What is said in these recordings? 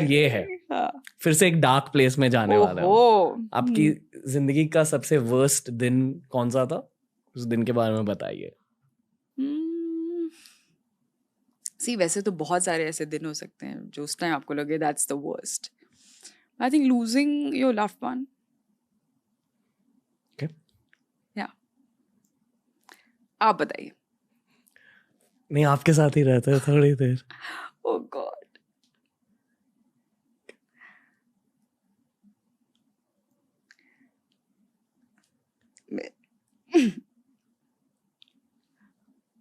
ये है, फिर से एक डार्क प्लेस में जाने वाला है। आपकी जिंदगी का सबसे वर्स्ट दिन कौन सा था, उस दिन के बारे में बताइए। सी वैसे तो बहुत सारे ऐसे दिन हो सकते हैं जो उस टाइम आपको लगे that's the worst. I think losing your loved one. या आप बताइए। नहीं, आपके साथ ही रहते हैं थोड़ी देर। ओह गॉड।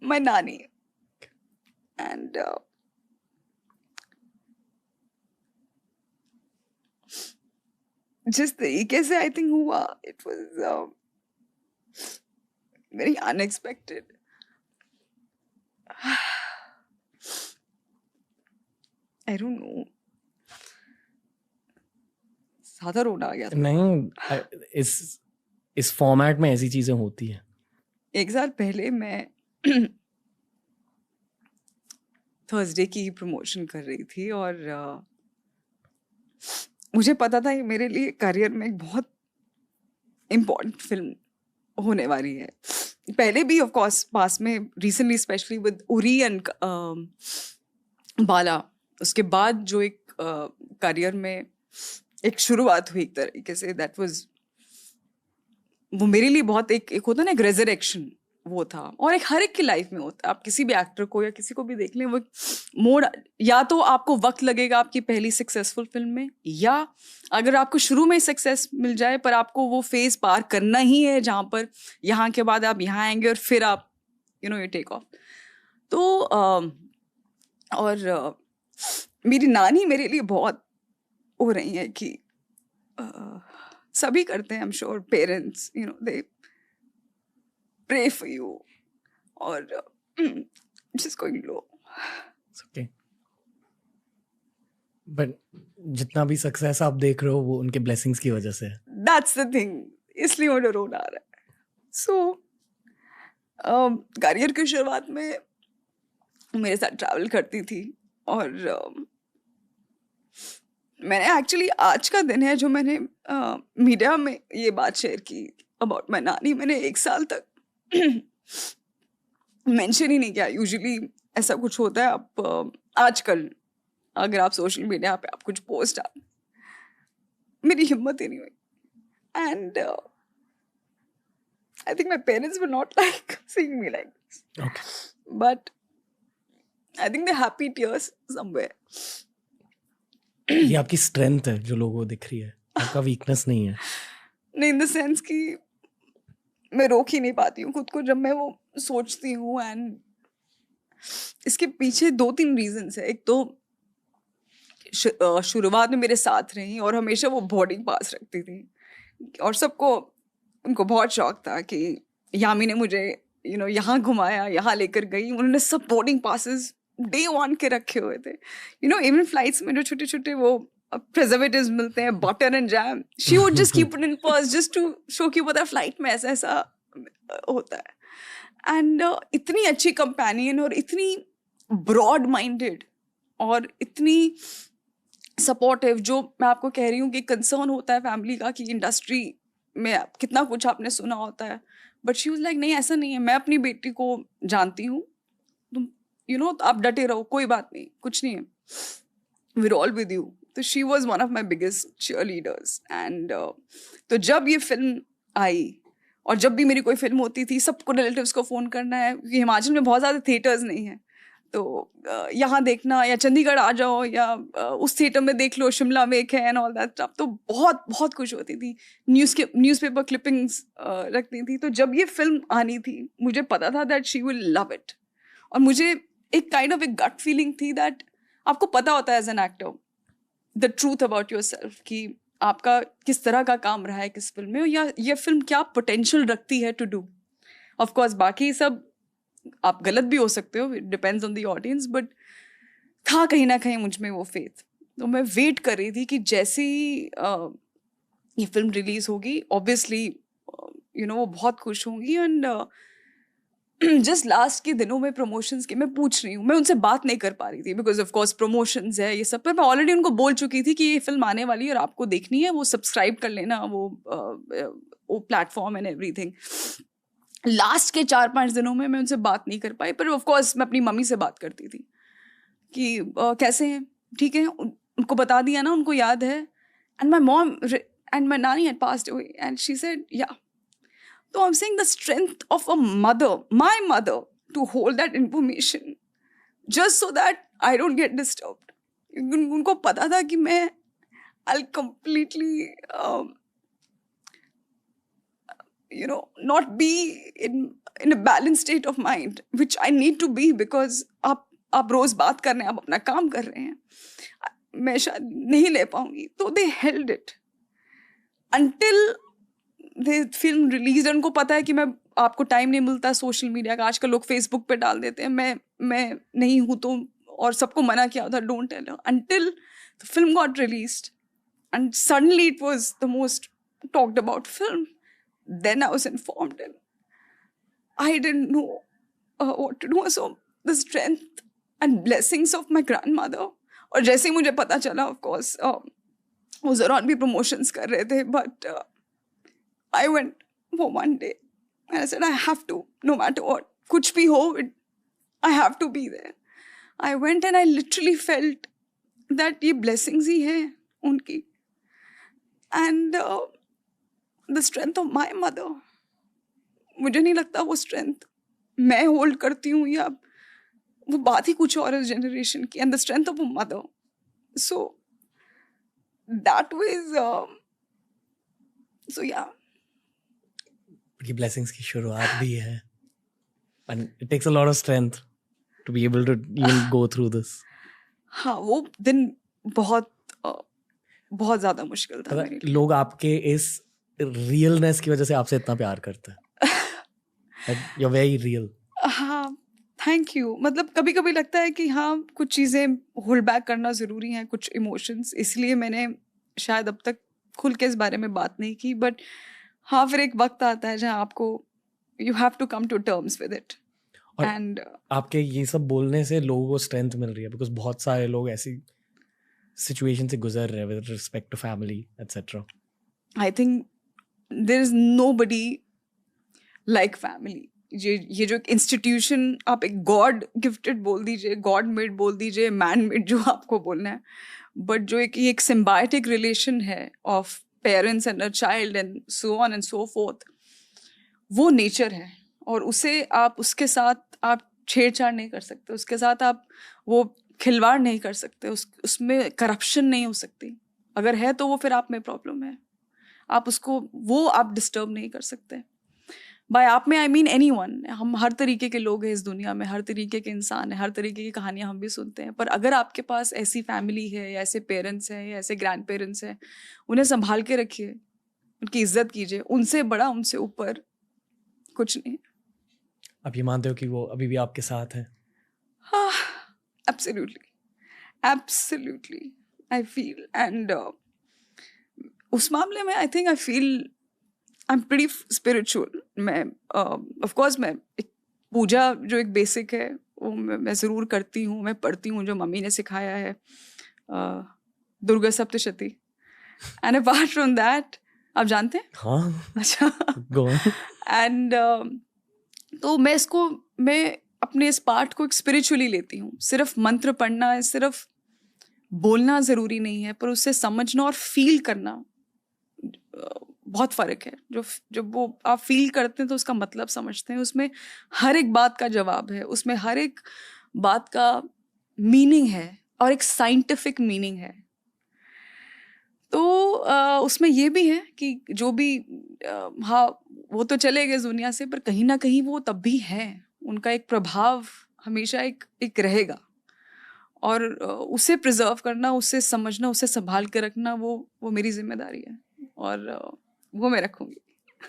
my nani and जिस तरीके से आई थिंक हुआ it was very unexpected. I don't know, ज्यादा रोना आ गया था। नहीं, इस फॉर्मेट में ऐसी चीजें होती हैं। एक साल पहले मैं थर्सडे की प्रमोशन कर रही थी और मुझे पता था कि मेरे लिए करियर में एक बहुत इम्पोर्टेंट फिल्म होने वाली है। पहले भी ऑफ कोर्स पास में recently specially with Uri and Bala, उसके बाद जो एक करियर में एक शुरुआत हुई एक तरीके से, दैट वाज वो मेरे लिए बहुत एक होता ना एक रेजरेक्शन वो था। और एक हर एक की लाइफ में होता है, आप किसी भी एक्टर को या किसी को भी देख लें, वो मोड़, या तो आपको वक्त लगेगा आपकी पहली सक्सेसफुल फिल्म में, या अगर आपको शुरू में सक्सेस मिल जाए पर आपको वो फेज पार करना ही है जहाँ पर यहाँ के बाद आप यहाँ आएंगे और फिर आप यू टेक ऑफ। तो और मेरी नानी मेरे लिए बहुत हो रही है कि सभी करते हैं, I am sure parents they pray for you or just going low. It's okay. But जितना भी सक्सेस आप देख रहे हो वो उनके ब्लेसिंग्स की वजह से है। That's the thing. इसलिए मुझे रोना आ रहा है। So करियर की शुरुआत में मेरे साथ ट्रैवल करती थी और मैंने एक्चुअली आज का दिन है जो मैंने मीडिया में ये बात शेयर की अबाउट माय नानी, मैंने 1 साल तक मेंशन ही नहीं किया। यूजुअली ऐसा कुछ होता है, आप आजकल अगर आप सोशल मीडिया पे आप कुछ पोस्ट आप, मेरी हिम्मत ही नहीं हुई। And I think my parents were not like seeing me like this, but I think they happy tears somewhere. ये आपकी स्ट्रेंथ है जो लोगों को दिख रही है, आपका वीकनेस नहीं है। नहीं, इन द सेंस कि मैं रोक ही नहीं पाती हूँ खुद को जब मैं वो सोचती हूँ। एंड इसके पीछे 2-3 रीजंस है। एक तो शुरुआत में मेरे साथ रही और हमेशा वो बोर्डिंग पास रखती थी और सबको उनको बहुत शौक था कि यामी ने मुझे यहाँ घुमाया, यहाँ लेकर गई। उन्होंने सब बोर्डिंग पासेस Day 1 के रखे हुए थे। इवन फ्लाइट्स में जो छोटे छोटे वो प्रिजर्वेटिव्स मिलते हैं, butter and jam, she would just keep it in purse just to show कि पता है फ्लाइट में ऐसा ऐसा होता है। एंड इतनी अच्छी कंपेनियन और इतनी ब्रॉड माइंडेड और इतनी सपोर्टिव, जो मैं आपको कह रही हूँ कि कंसर्न होता है फैमिली का कि इंडस्ट्री में कितना कुछ आपने सुना होता है, बट शी वाज लाइक नहीं ऐसा नहीं है, मैं अपनी बेटी को जानती हूँ, तुम आप डटे रहो, कोई बात नहीं, कुछ नहीं है, we're all with you. तो she was one of my biggest cheerleaders. And तो जब ये फिल्म आई और जब भी मेरी कोई फिल्म होती थी, सबको रिलेटिव्स को फ़ोन करना है, क्योंकि हिमाचल में बहुत ज़्यादा थिएटर्स नहीं हैं, तो यहाँ देखना या चंडीगढ़ आ जाओ या उस थिएटर में देख लो, शिमला में एक है एंड ऑल दैट स्टफ। तो बहुत बहुत खुश होती थी, न्यूज़पेपर क्लिपिंग्स रखती थी। तो जब ये फिल्म आनी थी मुझे पता था that she will love it, और मुझे एक काइंड ऑफ एक गट फीलिंग थी दैट आपको पता होता है as an actor the truth about yourself कि आपका किस तरह का काम रहा है किस फिल्म में, या ये फिल्म क्या पोटेंशियल रखती है टू डू। ऑफ कोर्स बाकी सब आप गलत भी हो सकते हो, it depends on the audience, but था कहीं ना कहीं मुझ में वो फेथ। तो मैं वेट कर रही थी कि जैसे ही ये फिल्म रिलीज होगी, ऑब्वियसली वो बहुत खुश होंगी। एंड जस्ट लास्ट के दिनों में प्रमोशंस के मैं पूछ रही हूँ, मैं उनसे बात नहीं कर पा रही थी बिकॉज ऑफ कोर्स प्रमोशंस है ये सब, पर मैं ऑलरेडी उनको बोल चुकी थी कि ये फिल्म आने वाली है और आपको देखनी है, वो सब्सक्राइब कर लेना वो प्लेटफॉर्म एंड एवरीथिंग। लास्ट के 4-5 दिनों में मैं उनसे बात नहीं कर पाई, पर ऑफ कोर्स मैं अपनी मम्मी से बात करती थी कि कैसे हैं, ठीक है, उनको बता दिया ना, उनको याद है। And my mom and my nani had passed away and she said yeah. So I'm saying the strength of a mother, my mother, to hold that information just so that I don't get disturbed. उनको पता था कि मैं I'll completely not be in a balanced state of mind, which I need to be because आप रोज बात कर रहे हैं, आप अपना काम कर रहे हैं, मैं शायद नहीं ले पाऊंगी। तो they held it until film release. उनको पता है कि मैं आपको टाइम नहीं मिलता सोशल मीडिया का, आजकल लोग फेसबुक पे डाल देते हैं, मैं नहीं हूँ तो, और सबको मना किया था don't tell her, until the film got released and suddenly it was the most talked about film. Then I was informed and I didn't know what to do. So the strength and blessings of my grandmother. और जैसे ही मुझे पता चला, of course वो ज़रूर भी promotions कर रहे थे, but I went for one day and I said, I have to, no matter what, kuch bhi ho, I have to be there. I went and I literally felt that ye blessings hi hai unki. And the strength of my mother, मुझे नहीं लगता वो strength मैं hold करती हूँ या वो बात ही कुछ और है generation की, and the strength of a mother. So that was, so yeah. की ब्लेसिंग्स की शुरुआत भी है, and it takes a lot of strength to be able to even go through this. हाँ, वो दिन बहुत ज़्यादा मुश्किल था मेरे लिए। लोग आपके इस रियलनेस की वजह से आपसे इतना प्यार करते हैं। You're very real. हाँ, थैंक यू। मतलब कभी कभी लगता है कि हाँ, कुछ चीज़ें होल्ड बैक करना ज़रूरी हैं, कुछ इमोशंस, इसलिए मैंने शायद अब तक खुल के इस बारे में बात नहीं की। बट हाँ, फिर एक वक्त आता है जहाँ आपको you have to come to terms with it. And आपके ये सब बोलने से लोगों को स्ट्रेंथ मिल रही है, बिकॉज बहुत सारे लोग ऐसी सिचुएशन से गुजर रहे हैं with respect to family etcetera. I think there is nobody like family. ये जो इंस्टीट्यूशन, आप एक गॉड गिफ्टेड बोल दीजिए, गॉड मेड बोल दीजिए, मैन मेड, जो आपको बोलना है, बट जो एक सिम्बायोटिक रिलेशन है of parents and a child and so on and so fourth, वो नेचर है। और उसे आप, उसके साथ आप छेड़छाड़ नहीं कर सकते, उसके साथ आप वो खिलवाड़ नहीं कर सकते, उसमें करप्शन नहीं हो सकती। अगर है तो वो फिर आप में प्रॉब्लम है, आप उसको, वो आप डिस्टर्ब नहीं कर सकते। बाय आप में आई मीन एनीवन। हम हर तरीके के लोग हैं इस दुनिया में, हर तरीके के इंसान हैं, हर तरीके की कहानियां हम भी सुनते हैं। पर अगर आपके पास ऐसी फैमिली है या ऐसे पेरेंट्स हैं या ऐसे ग्रैंड पेरेंट्स हैं, उन्हें संभाल के रखिए, उनकी इज्जत कीजिए। उनसे बड़ा, उनसे ऊपर कुछ नहीं। आप ये मानते हो कि वो अभी भी आपके साथ हैं? हाँ, एब्सोल्युटली आई फील। एंड उस मामले में I think I feel I am pretty spiritual. मैं ऑफ कोर्स मैं एक पूजा जो एक बेसिक है वो मैं ज़रूर करती हूँ, मैं पढ़ती हूँ, जो मम्मी ने सिखाया है, Durga Saptashati. And apart from that, आप जानते हैं? हाँ। अच्छा। एंड तो मैं अपने इस पार्ट को एक स्पिरिचुअली लेती हूँ। सिर्फ मंत्र पढ़ना, सिर्फ बोलना ज़रूरी नहीं है, पर उससे समझना और फील करना बहुत फ़र्क है। जब वो आप फील करते हैं तो उसका मतलब समझते हैं, उसमें हर एक बात का जवाब है, उसमें हर एक बात का मीनिंग है और एक साइंटिफिक मीनिंग है। तो उसमें ये भी है कि जो भी हाँ, वो तो चले गए दुनिया से, पर कहीं ना कहीं वो तब भी हैं, उनका एक प्रभाव हमेशा एक रहेगा। और उसे प्रिजर्व करना, उसे समझना, उसे संभाल के रखना, वो मेरी जिम्मेदारी है और वो मैं रखूंगी।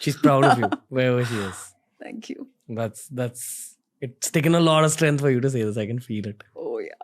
She's proud of you wherever she is. Thank you. That's it's taken a lot of strength for you to say this. I can feel it. Oh yeah.